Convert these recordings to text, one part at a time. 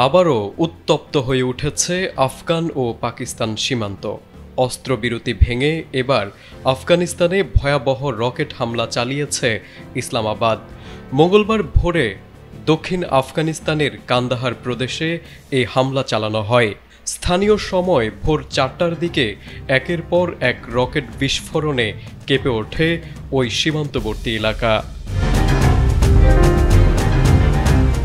আবারও উত্তপ্ত হয়ে উঠেছে আফগান ও পাকিস্তান সীমান্ত। অস্ত্রবিরতি ভেঙে এবার আফগানিস্তানে ভয়াবহ রকেট হামলা চালিয়েছে ইসলামাবাদ। মঙ্গলবার ভোরে দক্ষিণ আফগানিস্তানের কান্দাহার প্রদেশে এই হামলা চালানো হয়। স্থানীয় সময় ভোর 4টার দিকে একের পর এক রকেট বিস্ফোরণে কেঁপে ওঠে ওই সীমান্তবর্তী এলাকা।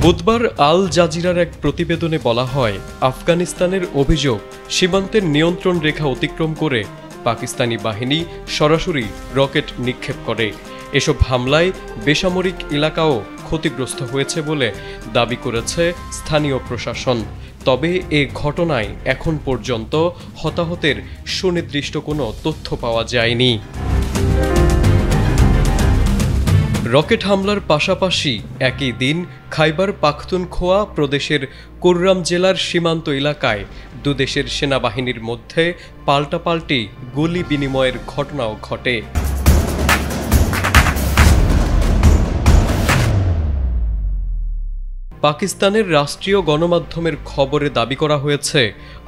বুধবার আল জাজিরার এক প্রতিবেদনে বলা হয়, আফগানিস্তানের অভিযোগ সীমান্তের নিয়ন্ত্রণ রেখা অতিক্রম করে পাকিস্তানি বাহিনী সরাসরি রকেট নিক্ষেপ করে। এসব হামলায় বেসামরিক এলাকাও ক্ষতিগ্রস্ত হয়েছে বলে দাবি করেছে স্থানীয় প্রশাসন। তবে এ ঘটনায় এখন পর্যন্ত হতাহতের সুনির্দিষ্ট কোনো তথ্য পাওয়া যায়নি। রকেট হামলার পাশাপাশি একই দিন খাইবার পাখতুনখোয়া প্রদেশের কুররাম জেলার সীমান্ত এলাকায় দুদেশের সেনাবাহিনীর মধ্যে পাল্টাপাল্টি গুলি বিনিময়ের ঘটনাও ঘটে। পাকিস্তানের রাষ্ট্রীয় গণমাধ্যমের খবরে দাবি করা হয়েছে,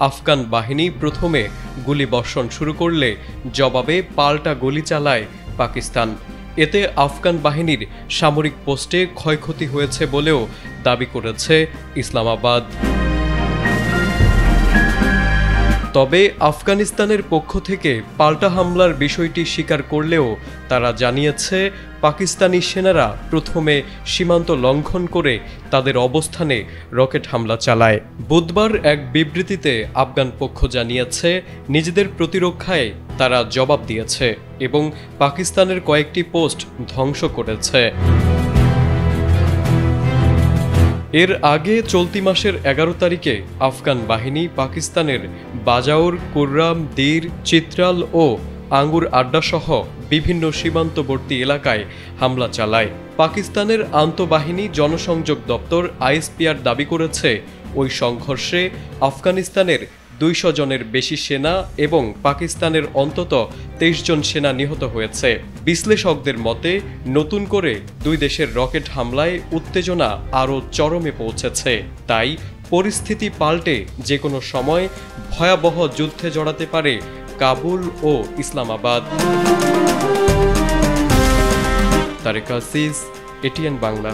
আফগান বাহিনী প্রথমে গুলিবর্ষণ শুরু করলে জবাবে পাল্টা গুলি চালায় পাকিস্তান। এতে আফগান বাহিনীর সামরিক পোস্টে ক্ষয়ক্ষতি হয়েছে বলেও দাবি করেছে ইসলামাবাদ। তবে আফগানিস্তানের পক্ষ থেকে পাল্টা হামলার বিষয়টি স্বীকার করলেও তারা জানিয়েছে, পাকিস্তানি সেনারা প্রথমে সীমান্ত লঙ্ঘন করে তাদের অবস্থানে রকেট হামলা চালায়। বুধবার এক বিবৃতিতে আফগান পক্ষ জানিয়েছে, নিজেদের প্রতিরক্ষায় তারা জবাব দিয়েছে এবং পাকিস্তানের কয়েকটি পোস্ট ধ্বংস করেছে। এর আগে চলতি মাসের 11 তারিখে আফগান বাহিনী পাকিস্তানের বাজাউর, কুররাম, দীর, চিত্রাল ও আঙ্গুর আড্ডাসহ বিভিন্ন সীমান্তবর্তী এলাকায় হামলা চালায়। পাকিস্তানের আন্তঃবাহিনী জনসংযোগ দপ্তর আইএসপিআর দাবি করেছে, ওই সংঘর্ষে আফগানিস্তানের 200 জনের বেশি সেনা এবং পাকিস্তানের অন্তত 23 জন সেনা নিহত হয়েছে। বিশ্লেষকদের মতে, নতুন করে দুই দেশের রকেট হামলায় উত্তেজনা আরও চরমে পৌঁছেছে। তাই পরিস্থিতি পাল্টে যে কোনো সময় ভয়াবহ যুদ্ধে জড়াতে পারে কাবুল ও ইসলামাবাদ। তারেক আজিজ, এটিএন বাংলা।